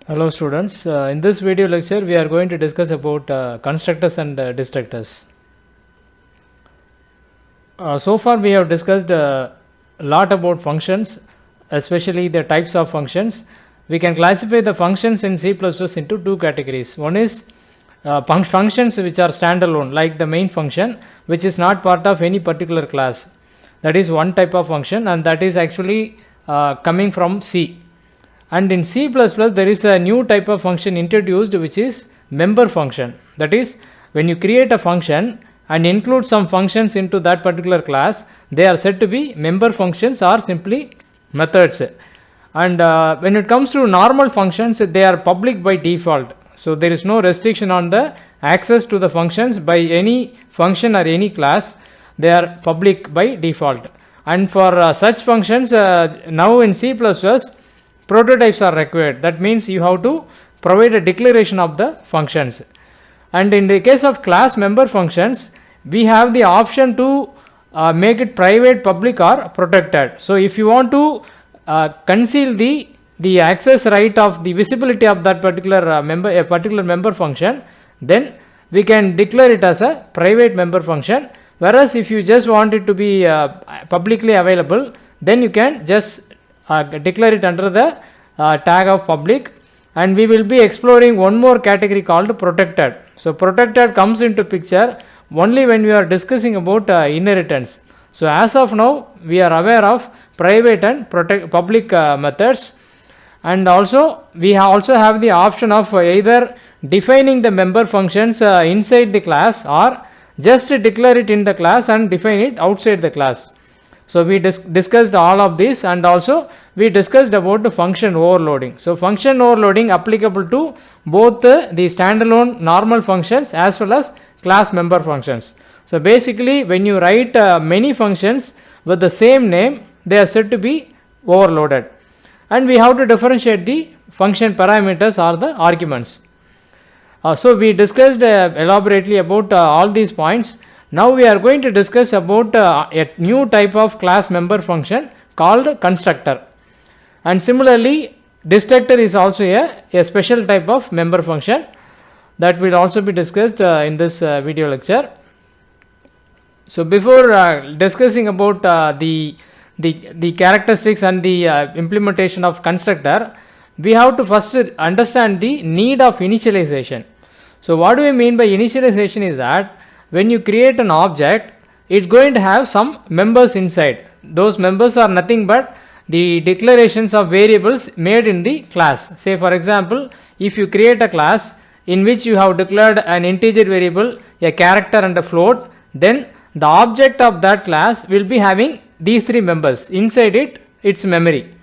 Hello students, in this video lecture we are going to discuss about constructors and destructors. So far we have discussed a lot about functions, especially the types of functions. We can classify the functions in C++ into two categories. One is functions which are standalone, like the main function, which is not part of any particular class. That is one type of function, and that is actually coming from C. And in C++ there is a new type of function introduced, which is member function. That is, when you create a function and include some functions into that particular class, they are said to be member functions or simply methods. And when it comes to normal functions, they are public by default. So there is no restriction on the access to the functions by any function or any class. They are public by default. And for such functions, now in C++, prototypes are required. That means you have to provide a declaration of the functions. And in the case of class member functions, we have the option to make it private, public or protected. So if you want to conceal the access right of the visibility of that particular member function, then we can declare it as a private member function. Whereas if you just want it to be publicly available, then you can just declare it under the tag of public. And we will be exploring one more category called protected. So protected comes into picture only when we are discussing about inheritance. So as of now we are aware of private and public methods, and also we also have the option of either defining the member functions inside the class or just declare it in the class and define it outside the class. So we discussed all of this, and also we discussed about the function overloading. So function overloading applicable to both the standalone normal functions as well as class member functions. So basically when you write many functions with the same name, they are said to be overloaded. And we have to differentiate the function parameters or the arguments. So we discussed elaborately about all these points. Now we are going to discuss about a new type of class member function called constructor. And similarly, destructor is also a special type of member function that will also be discussed in this video lecture. So before discussing about the characteristics and the implementation of constructor, we have to first understand the need of initialization. So what do we mean by initialization is that when you create an object, it's going to have some members inside. Those members are nothing but the declarations of variables made in the class. Say for example, if you create a class in which you have declared an integer variable, a character and a float, then the object of that class will be having these three members. Inside it, its memory.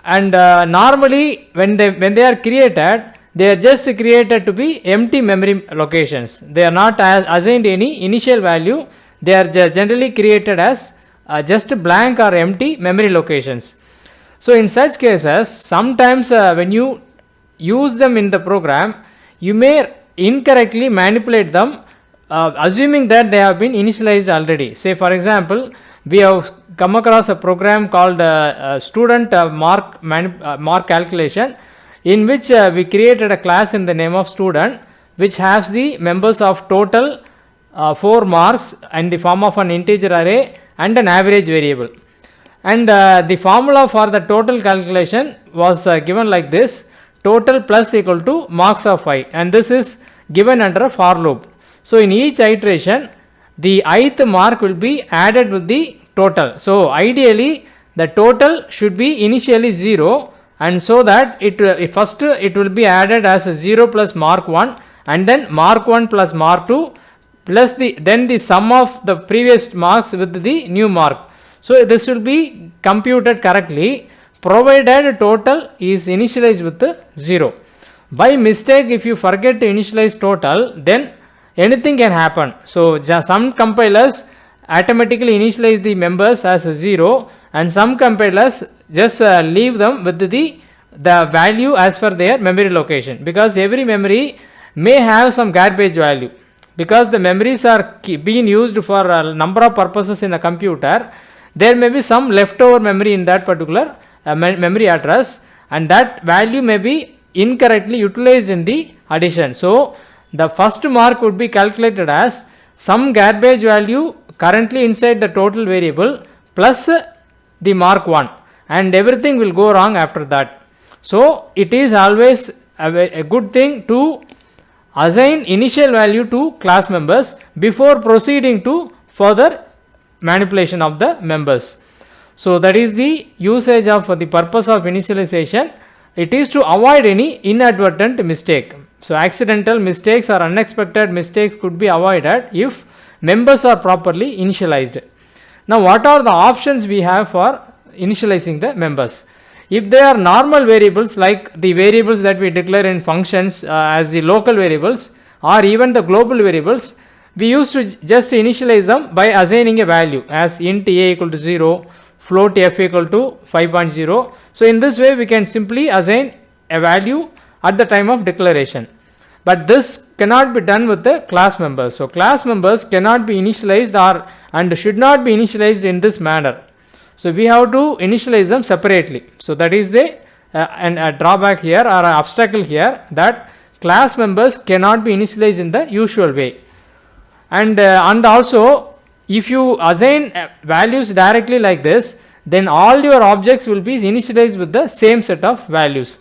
And normally when they are created, they are just created to be empty memory locations. They are not assigned any initial value. They are generally created as just blank or empty memory locations. So in such cases, sometimes when you use them in the program, you may incorrectly manipulate them, assuming that they have been initialized already. Say for example, we have come across a program called student mark calculation, in which we created a class in the name of student, which has the members of total 4 marks in the form of an integer array and an average variable. And the formula for the total calculation was given like this: total plus equal to marks of 5, and this is given under a for loop. So in each iteration, the ith mark will be added with the total. So ideally the total should be initially 0, and so that first it will be added as a 0 plus mark 1, and then mark 1 plus mark 2 plus then the sum of the previous marks with the new mark. So this will be computed correctly provided total is initialized with 0. By mistake, if you forget to initialize total, then anything can happen. So some compilers automatically initialize the members as a 0, and some compilers just leave them with the value as per their memory location, because every memory may have some garbage value. Because the memories are being used for a number of purposes in a computer, there may be some leftover memory in that particular memory address, and that value may be incorrectly utilized in the addition. So the first mark would be calculated as some garbage value currently inside the total variable plus the mark 1, and everything will go wrong after that. So it is always a good thing to assign initial value to class members before proceeding to further manipulation of the members. So that is the usage of for the purpose of initialization. It is to avoid any inadvertent mistake. So accidental mistakes or unexpected mistakes could be avoided if members are properly initialized. Now what are the options we have for initializing the members? If they are normal variables like the variables that we declare in functions as the local variables or even the global variables, we used to just initialize them by assigning a value as int a equal to 0, float f equal to 5.0. So in this way we can simply assign a value at the time of declaration. But this cannot be done with the class members. So class members cannot be initialized and should not be initialized in this manner. So we have to initialize them separately. So that is the a drawback here or an obstacle here, that class members cannot be initialized in the usual way. And also if you assign values directly like this, then all your objects will be initialized with the same set of values.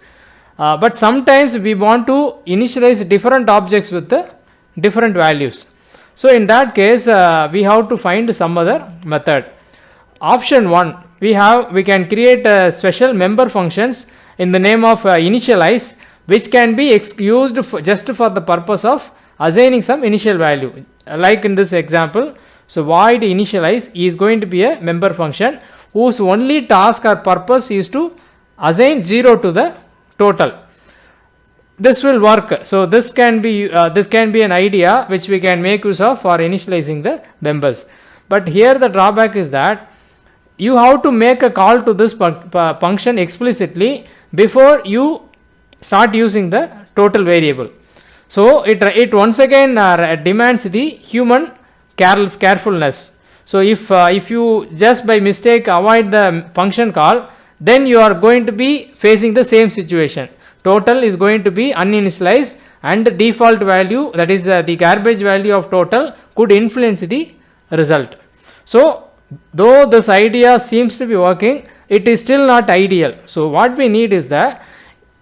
But sometimes we want to initialize different objects with the different values. So in that case we have to find some other method. Option 1, we can create special member functions in the name of initialize, which can be used just for the purpose of assigning some initial value, like in this example. So void initialize is going to be a member function whose only task or purpose is to assign 0 to the total. This will work. So this can be an idea which we can make use of for initializing the members. But here the drawback is that you have to make a call to this function explicitly before you start using the total variable. So it once again demands the human carefulness. So if you just by mistake avoid the function call, then you are going to be facing the same situation. Total is going to be uninitialized and the default value, that is the garbage value of total, could influence the result. So though this idea seems to be working, it is still not ideal. So what we need is that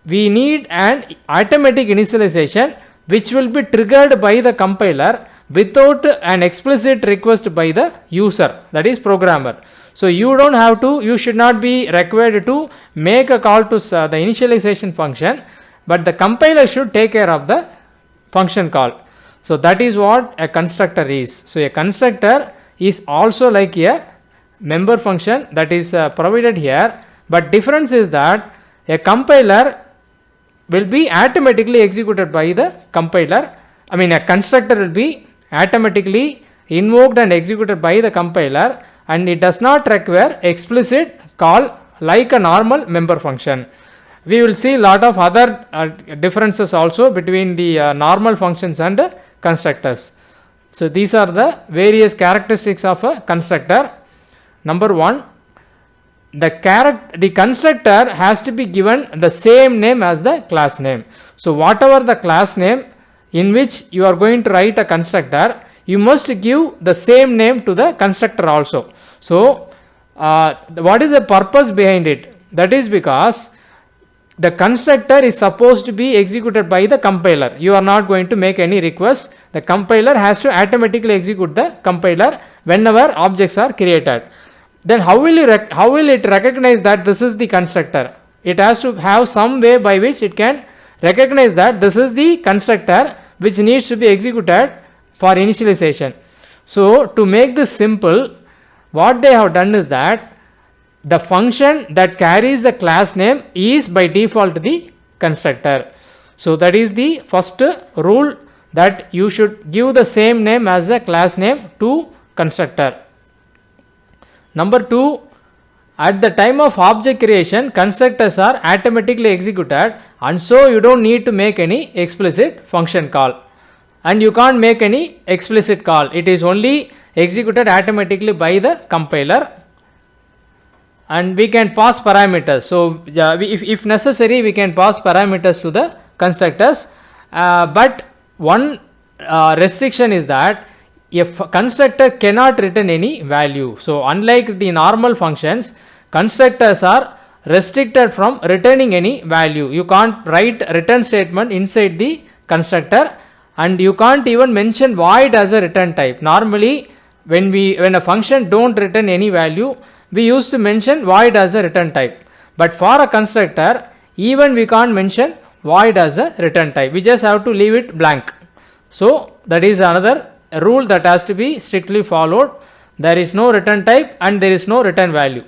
we need an automatic initialization which will be triggered by the compiler without an explicit request by the user, that is programmer. So you should not be required to make a call to the initialization function, but the compiler should take care of the function call. So that is what a constructor is. So a constructor is also like a member function that is provided here, but difference is that a compiler will be automatically executed by the compiler. A constructor will be automatically invoked and executed by the compiler, and it does not require explicit call like a normal member function. We will see lot of other differences also between the normal functions and constructors. So these are the various characteristics of a constructor. Number 1, the constructor has to be given the same name as the class name. So whatever the class name in which you are going to write a constructor, you must give the same name to the constructor also. So what is the purpose behind it? That is because the constructor is supposed to be executed by the compiler. You are not going to make any request. The compiler has to automatically execute the compiler whenever objects are created. Then how will it recognize that this is the constructor? It has to have some way by which it can recognize that this is the constructor which needs to be executed for initialization. So to make this simple, what they have done is that the function that carries the class name is by default the constructor. So that is the first rule, that you should give the same name as the class name to constructor. Number 2, at the time of object creation, constructors are automatically executed, and so you don't need to make any explicit function call, and you can't make any explicit call. It is only executed automatically by the compiler. and we can pass parameters. So if necessary, we can pass parameters to the constructors, but one restriction is that if constructor cannot return any value. So unlike the normal functions, constructors are restricted from returning any value. You can't write return statement inside the constructor, and you can't even mention void as a return type. Normally when a function don't return any value, we used to mention void as a return type, but for a constructor even we can't mention void as a return type, we just have to leave it blank. So that is another rule that has to be strictly followed. There is no return type and there is no return value.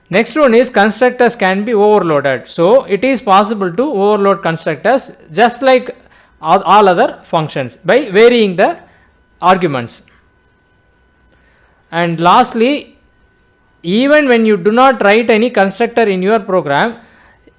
Next one is constructors can be overloaded. So it is possible to overload constructors just like all other functions by varying the arguments. And lastly, even when you do not write any constructor in your program,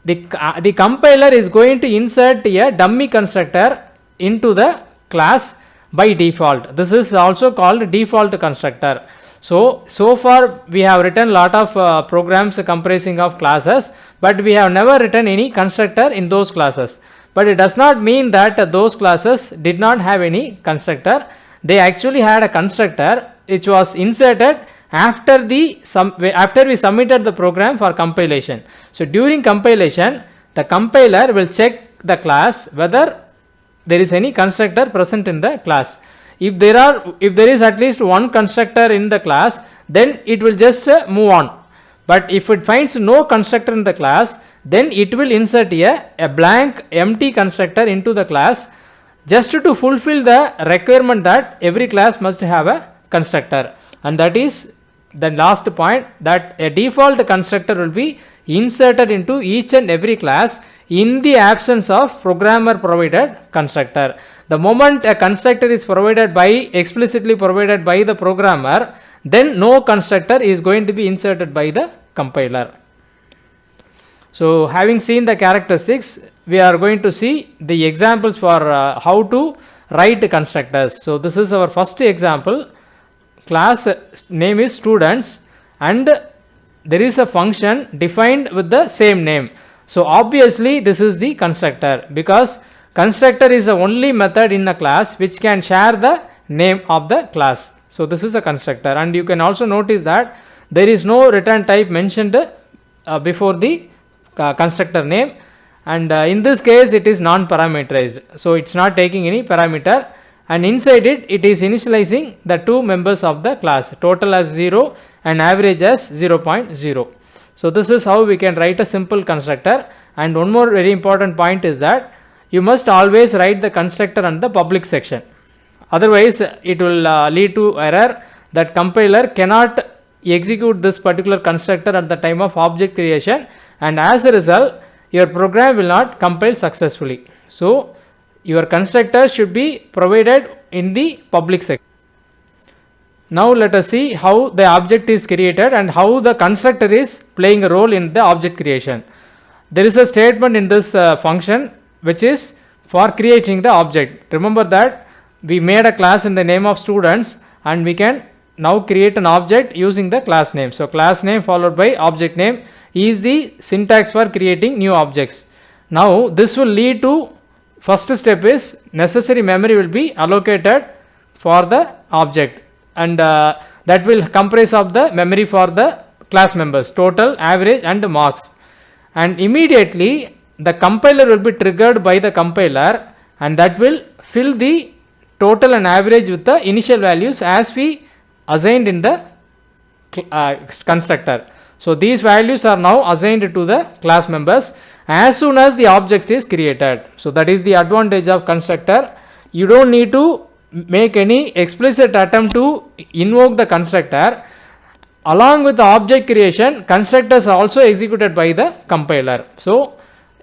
the compiler is going to insert a dummy constructor into the class by default. This is also called default constructor. So far we have written lot of programs comprising of classes, but we have never written any constructor in those classes. But it does not mean that those classes did not have any constructor. They actually had a constructor which was inserted after we submitted the program for compilation. So during compilation, the compiler will check the class whether there is any constructor present in the class. If there is at least one constructor in the class, then it will just move on. But if it finds no constructor in the class, then it will insert a blank empty constructor into the class, just to fulfill the requirement that every class must have a constructor. And that is the last point, that a default constructor will be inserted into each and every class in the absence of programmer provided constructor. The moment a constructor is explicitly provided by the programmer, then no constructor is going to be inserted by the compiler. So having seen the characteristics, we are going to see the examples for how to write constructors. So this is our first example. Class name is students and there is a function defined with the same name. So obviously this is the constructor, because constructor is the only method in a class which can share the name of the class. So this is a constructor, and you can also notice that there is no return type mentioned before the constructor name, and in this case it is non-parameterized, so it's not taking any parameter, and inside it is initializing the two members of the class, total as 0 and average as 0.0. So this is how we can write a simple constructor. And one more very important point is that you must always write the constructor on the public section, otherwise it will lead to error that compiler cannot execute this particular constructor at the time of object creation, and as a result your program will not compile successfully. So your constructor should be provided in the public section. Now let us see how the object is created and how the constructor is playing a role in the object creation. There is a statement in this function which is for creating the object. Remember that we made a class in the name of students, and we can now create an object using the class name. So class name followed by object name is the syntax for creating new objects. Now this will lead to, first step is necessary memory will be allocated for the object, and that will comprise of the memory for the class members, total, average and marks. And immediately the compiler will be triggered by the compiler, and that will fill the total and average with the initial values as we assigned in the constructor. So these values are now assigned to the class members as soon as the object is created. So that is the advantage of constructor. You don't need to make any explicit attempt to invoke the constructor. Along with the object creation, constructors are also executed by the compiler. So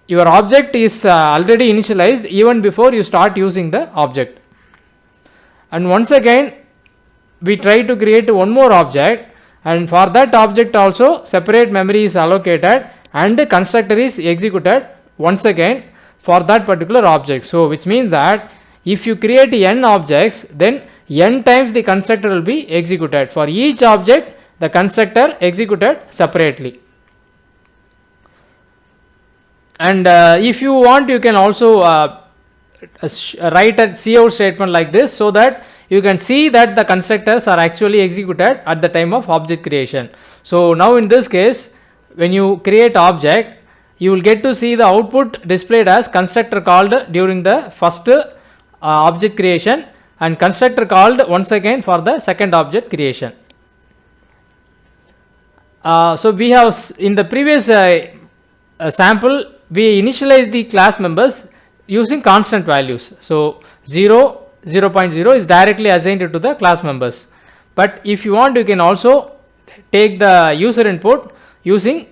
your object is already initialized even before you start using the object. And once again we try to create one more object, and for that object also separate memory is allocated and the constructor is executed once again for that particular object. So which means that if you create n objects, then n times the constructor will be executed. For each object the constructor executed separately. And if you want, you can also write a cout statement like this, so that you can see that the constructors are actually executed at the time of object creation. So now in this case, when you create object, you will get to see the output displayed as constructor called during the first object creation, and constructor called once again for the second object creation. So we have in the previous sample, we initialize the class members using constant values. So 0, 0.0 is directly assigned to the class members. But if you want, you can also take the user input using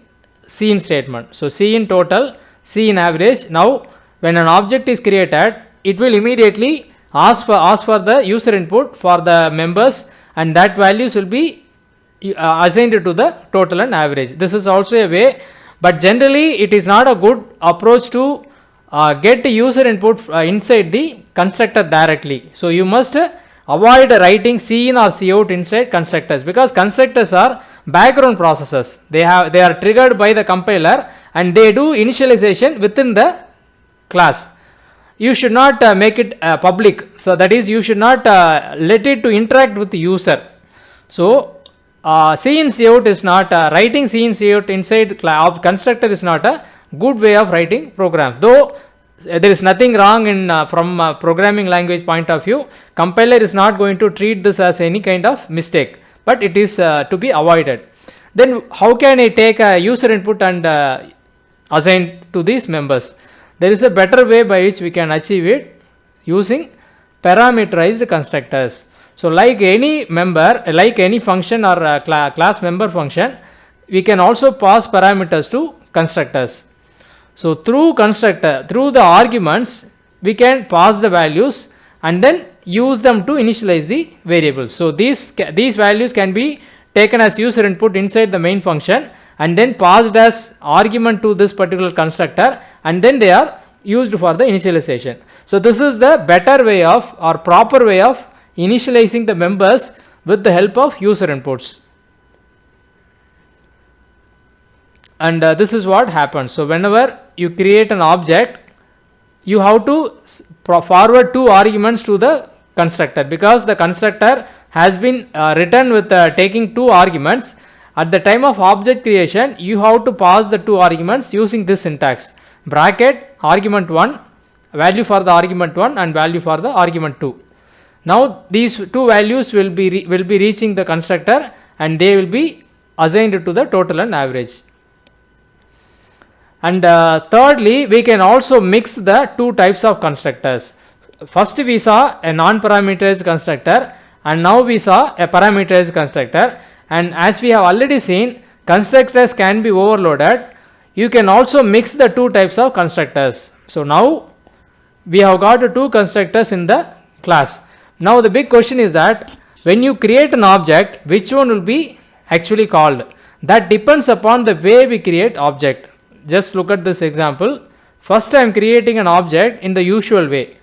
cin statement. So cin total, cin average. Now when an object is created, it will immediately ask for the user input for the members, and that values will be assigned to the total and average. This is also a way, but generally it is not a good approach to get the user input inside the constructor directly. So you must avoid writing cin or cout inside constructors, because constructors are background processes. They are triggered by the compiler and they do initialization within the class. You should not make it public. So that is, you should not let it to interact with the user. So cin cout is not writing cin cout inside the constructor is not a good way of writing program. Though there is nothing wrong in from programming language point of view, compiler is not going to treat this as any kind of mistake, but it is to be avoided. Then how can I take a user input and assign to these members? There is a better way by which we can achieve it using parameterized constructors. So like any member, like any function or class member function, we can also pass parameters to constructors. So through the arguments, we can pass the values and then use them to initialize the variables. So these values can be taken as user input inside the main function and then passed as argument to this particular constructor, and then they are used for the initialization. So this is the better way of, or proper way of, initializing the members with the help of user inputs. And this is what happens. So whenever you create an object, you have to forward two arguments to the constructor, because the constructor has been written with taking two arguments. At the time of object creation, you have to pass the two arguments using this syntax: bracket argument 1, value for the argument 1 and value for the argument 2. Now these two values will be reaching the constructor, and they will be assigned to the total and average. And thirdly, we can also mix the two types of constructors. First we saw a non-parameterized constructor, and now we saw a parameterized constructor. And as we have already seen, constructors can be overloaded. You can also mix the two types of constructors. So now we have got two constructors in the class. Now the big question is that when you create an object, which one will be actually called? That depends upon the way we create object. Just look at this example. First I am creating an object in the usual way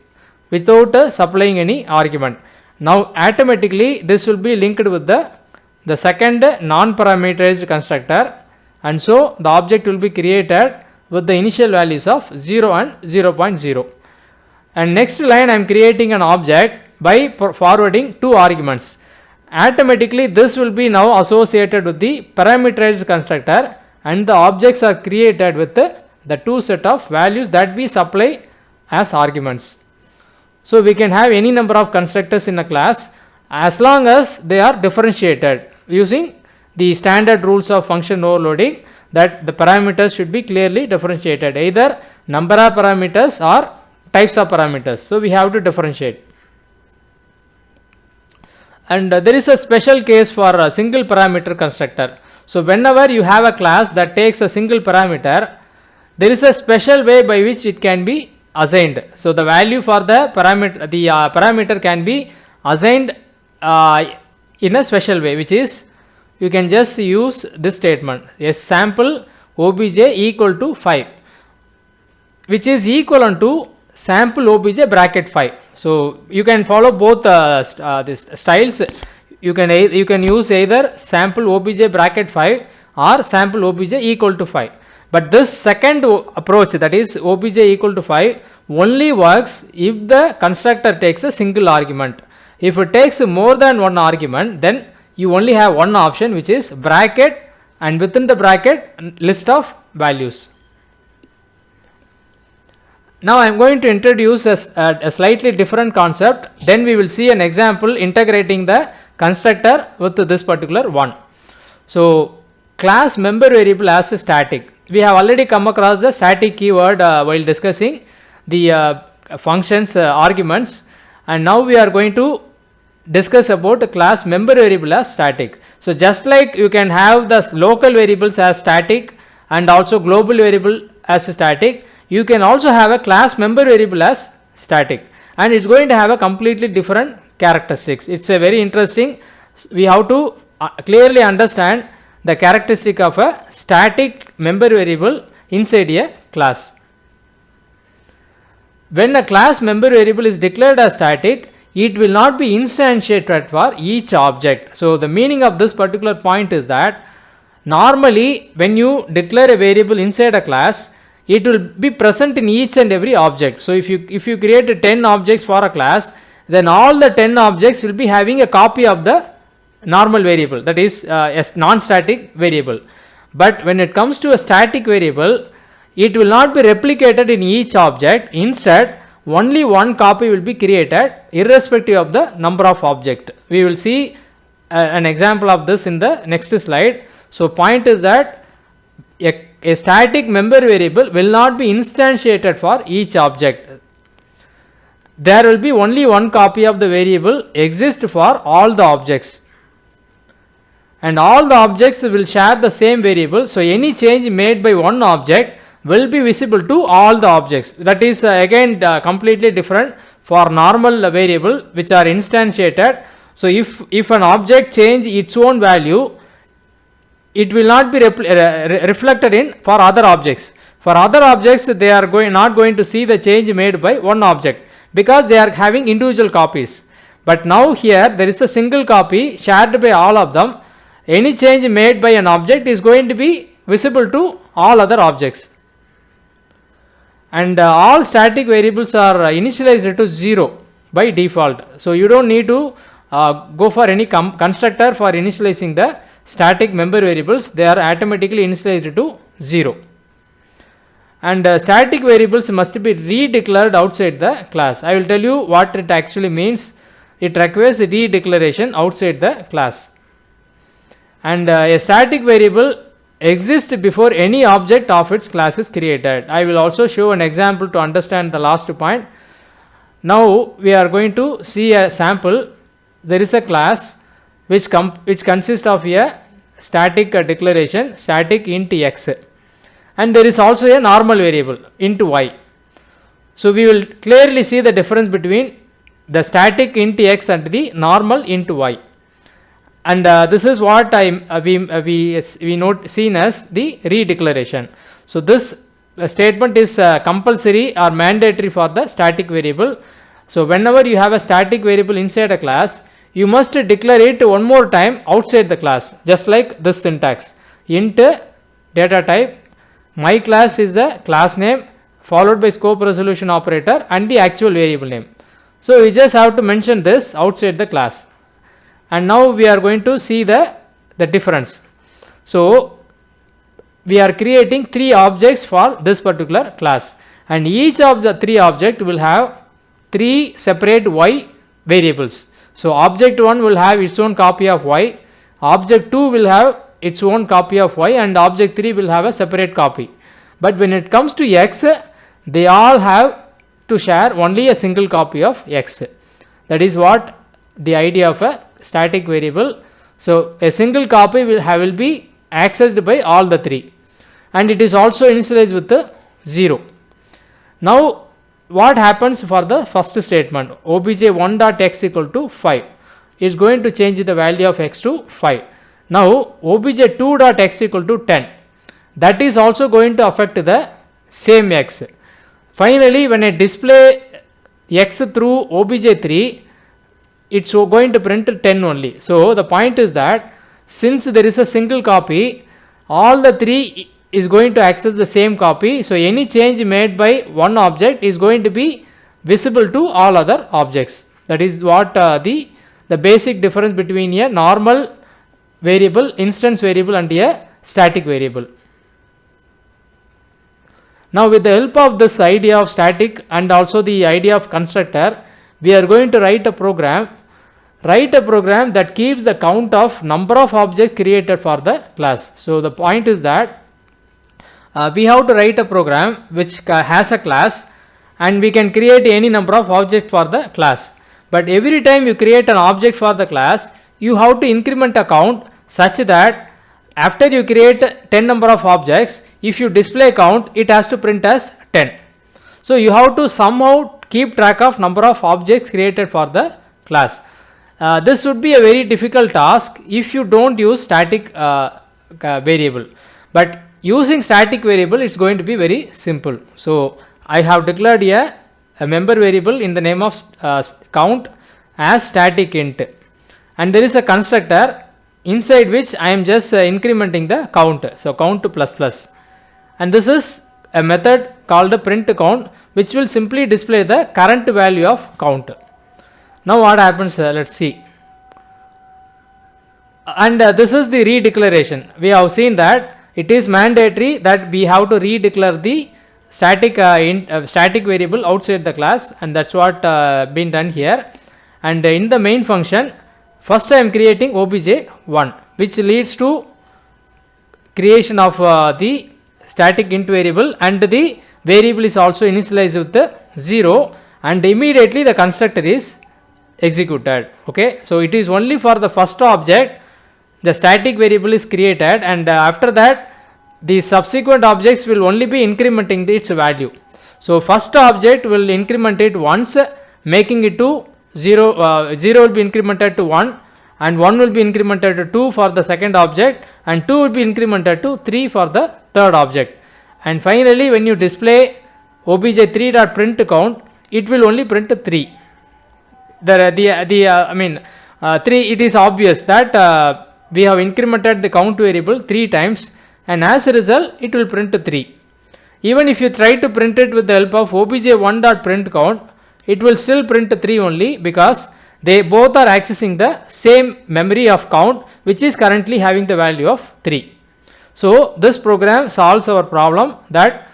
without supplying any argument. Now automatically this will be linked with the second non-parameterized constructor, and so the object will be created with the initial values of 0 and 0.0. And next line I am creating an object by forwarding two arguments. Automatically this will be now associated with the parameterized constructor, and the objects are created with the two set of values that we supply as arguments. So we can have any number of constructors in a class as long as they are differentiated using the standard rules of function overloading, that the parameters should be clearly differentiated, either number of parameters or types of parameters. So we have to differentiate. And there is a special case for a single parameter constructor. So whenever you have a class that takes a single parameter, there is a special way by which it can be assigned. So the value for the parameter can be assigned in a special way, which is, you can just use this statement: a sample obj equal to 5, which is equivalent to sample obj bracket 5. So you can follow both these styles. you can use either sample obj bracket 5 or sample obj equal to 5. But this second approach, that is obj equal to 5, only works if the constructor takes a single argument. If it takes more than one argument, then you only have one option, which is bracket, and within the bracket list of values. Now I am going to introduce a slightly different concept, then we will see an example integrating the constructor with this particular one. So class member variable as a static. We have already come across the static keyword while discussing the functions arguments, and now we are going to discuss about a class member variable as static. So just like you can have the local variables as static and also global variable as static, you can also have a class member variable as static, and it's going to have a completely different characteristics. It's a very interesting. We have to clearly understand the characteristic of a static member variable inside a class. When a class member variable is declared as static, it will not be instantiated for each object. So the meaning of this particular point is that normally when you declare a variable inside a class, it will be present in each and every object. So if you create 10 objects for a class, then all the 10 objects will be having a copy of the normal variable, that is a non-static variable. But when it comes to a static variable, it will not be replicated in each object. Instead, only one copy will be created irrespective of the number of objects. We will see an example of this in the next slide. So point is that a static member variable will not be instantiated for each object. There will be only one copy of the variable exist for all the objects, and all the objects will share the same variable. So any change made by one object will be visible to all the objects. That is again completely different for normal variable which are instantiated. So if an object change its own value, it will not be reflected in for other objects. For other objects, they are not going to see the change made by one object because they are having individual copies. But now here there is a single copy shared by all of them. Any change made by an object is going to be visible to all other objects. And all static variables are initialized to 0 by default. So you don't need to go for any constructor for initializing the static member variables. They are automatically initialized to 0. And static variables must be redeclared outside the class. I will tell you what it actually means. It requires redeclaration outside the class. And a static variable exists before any object of its class is created. I will also show an example to understand the last point. Now we are going to see a sample. There is a class which consists of a static declaration, static int x, and there is also a normal variable int y. So we will clearly see the difference between the static int x and the normal int y, and this is what we note seen as the redeclaration. So this statement is compulsory or mandatory for the static variable. So whenever you have a static variable inside a class, you must declare it one more time outside the class, just like this syntax: int data type, my class is the class name followed by scope resolution operator and the actual variable name. So we just have to mention this outside the class. And now we are going to see the difference. So we are creating 3 objects for this particular class, and each of the 3 objects will have 3 separate y variables. So object 1 will have its own copy of y, object 2 will have its own copy of y, and object 3 will have a separate copy. But when it comes to x, they all have to share only a single copy of x. That is what the idea of a static variable. So a single copy will be accessed by all the 3, and it is also initialized with the 0. Now what happens for the first statement? obj1.x equal to 5 is going to change the value of x to 5. Now obj2.x equal to 10, that is also going to affect the same x. Finally, when I display x through obj3, it's going to print 10 only. So the point is that since there is a single copy, all the 3 is going to access the same copy. So any change made by one object is going to be visible to all other objects. That is what the basic difference between a normal variable, instance variable, and a static variable. Now with the help of this idea of static and also the idea of constructor, we are going to write a program that keeps the count of number of objects created for the class. So the point is that we have to write a program which has a class, and we can create any number of objects for the class. But every time you create an object for the class, you have to increment a count such that after you create 10 number of objects, if you display count, it has to print as 10. So you have to somehow keep track of number of objects created for the class. This would be a very difficult task if you don't use static variable, but using static variable, it's going to be very simple. So I have declared a member variable in the name of count as static int, and there is a constructor inside which I am just incrementing the count. So count plus plus, and this is a method called a print count, which will simply display the current value of count. Now what happens, let's see. And this is the redeclaration. We have seen that it is mandatory that we have to redeclare the static variable outside the class, and that's what been done here. And in the main function, first I am creating obj1, which leads to creation of the static int variable, and the variable is also initialized with the 0, and immediately the constructor is executed. Okay, so it is only for the first object the static variable is created, and after that the subsequent objects will only be incrementing its value. So first object will increment it once, making it to 0. 0 will be incremented to 1, and 1 will be incremented to 2 for the second object, and 2 will be incremented to 3 for the third object. And finally when you display obj3.print count, it will only print 3. 3, it is obvious that we have incremented the count variable 3 times, and as a result it will print 3. Even if you try to print it with the help of obj1.print count, it will still print 3 only, because they both are accessing the same memory of count, which is currently having the value of 3. So this program solves our problem that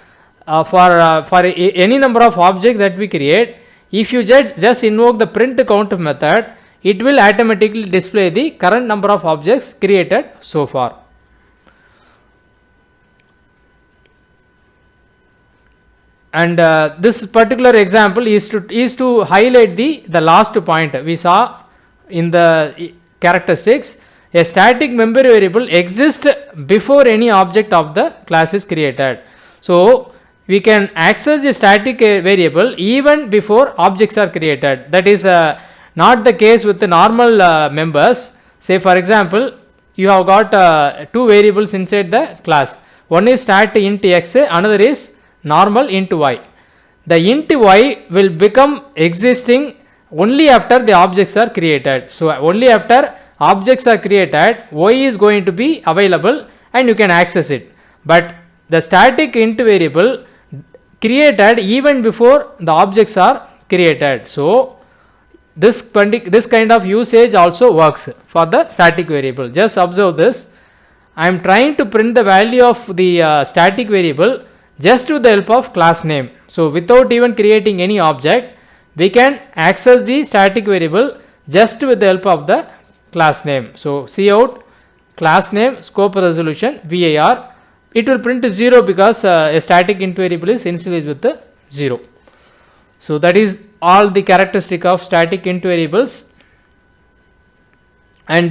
for any number of objects that we create, if you just invoke the print count method, it will automatically display the current number of objects created so far. And this particular example is to highlight the last point we saw in the characteristics. A static member variable exists before any object of the class is created. So we can access the static variable even before objects are created. That is not the case with the normal members. Say for example, you have got 2 variables inside the class. One is stat int x, another is normal int y. The int y will become existing only after the objects are created. So only after objects are created, y is going to be available and you can access it. But the static int variable created even before the objects are created. So this kind of usage also works for the static variable. Just observe this. I am trying to print the value of the static variable just with the help of class name. So without even creating any object, we can access the static variable just with the help of the class name. So cout class name scope resolution var, it will print 0 because a static int variable is initialized with the 0. So that is all the characteristic of static int variables. And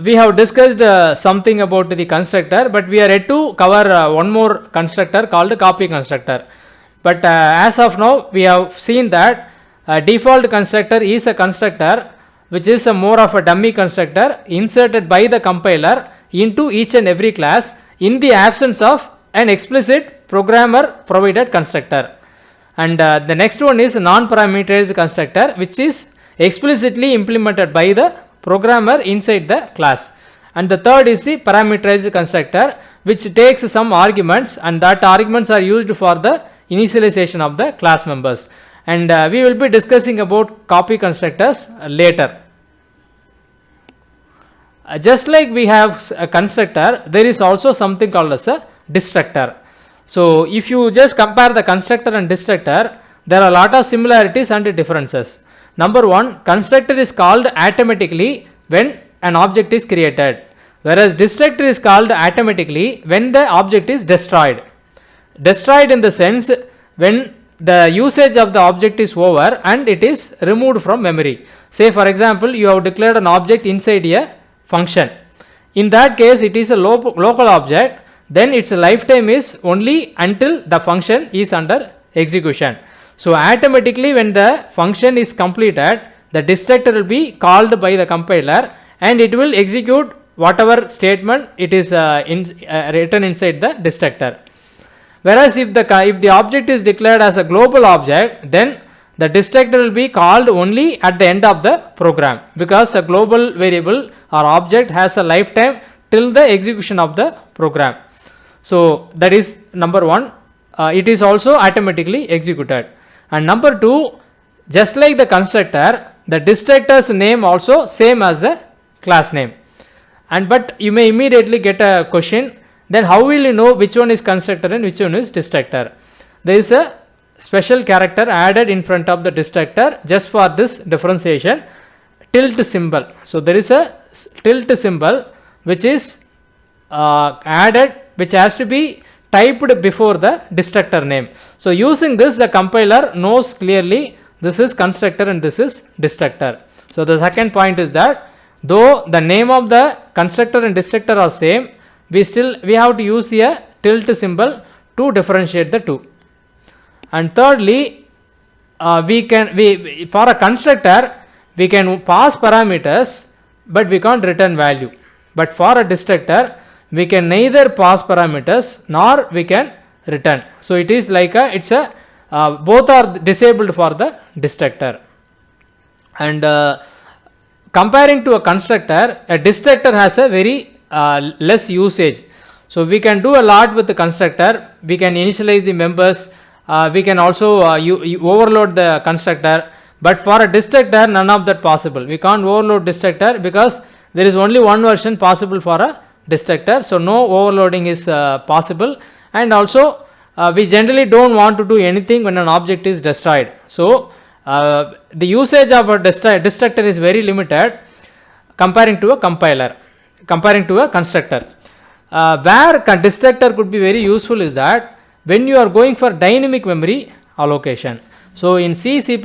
we have discussed something about the constructor, but we are yet to cover one more constructor called copy constructor. But as of now, we have seen that default constructor is a constructor which is a more of a dummy constructor inserted by the compiler into each and every class in the absence of an explicit programmer provided constructor. And the next one is non-parameterized constructor, which is explicitly implemented by the programmer inside the class. And the third is the parameterized constructor, which takes some arguments, and that arguments are used for the initialization of the class members. And we will be discussing about copy constructors later. Just like we have a constructor, there is also something called as a destructor. So if you just compare the constructor and destructor, there are a lot of similarities and differences. Number one, constructor is called automatically when an object is created, whereas destructor is called automatically when the object is destroyed. Destroyed in the sense when the usage of the object is over and it is removed from memory. Say for example, you have declared an object inside a function. In that case, it is a local object, then its lifetime is only until the function is under execution. So automatically when the function is completed, the destructor will be called by the compiler and it will execute whatever statement it is written inside the destructor. Whereas if the object is declared as a global object, then the destructor will be called only at the end of the program, because a global variable or object has a lifetime till the execution of the program. So that is number one, it is also automatically executed. And number two, just like the constructor, the destructor's name also same as the class name. And but you may immediately get a question, then how will you know which one is constructor and which one is destructor? There is a special character added in front of the destructor just for this differentiation, tilde symbol. So there is a tilde symbol which is added, which has to be typed before the destructor name. So using this, the compiler knows clearly this is constructor and this is destructor. So the second point is that though the name of the constructor and destructor are same, we have to use a tilde symbol to differentiate the two. And thirdly, for a constructor we can pass parameters but we can't return value. But for a destructor, we can neither pass parameters nor we can return. So it is like both are disabled for the destructor. And comparing to a constructor, a destructor has a very less usage. So we can do a lot with the constructor. We can initialize the members. We can also overload the constructor. But for a destructor, none of that possible. We can't overload destructor because there is only one version possible for a destructor. So no overloading is possible. And also we generally don't want to do anything when an object is destroyed. So the usage of a destructor is very limited comparing to a compiler, comparing to a constructor. Where destructor could be very useful is that when you are going for dynamic memory allocation. So in C, C++,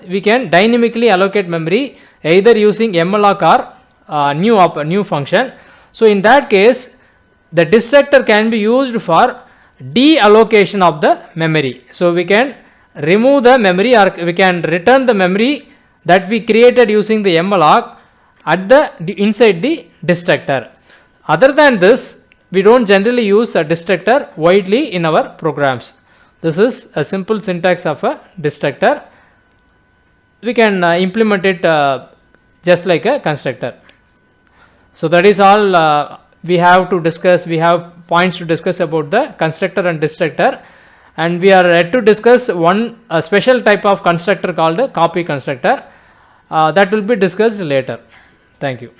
we can dynamically allocate memory either using malloc or new function. So in that case, the destructor can be used for deallocation of the memory. So we can remove the memory or we can return the memory that we created using the malloc at inside the destructor. Other than this, we don't generally use a destructor widely in our programs. This is a simple syntax of a destructor. We can implement it just like a constructor. So that is all we have to discuss. We have points to discuss about the constructor and destructor, and we are yet to discuss a special type of constructor called a copy constructor. That will be discussed later. Thank you.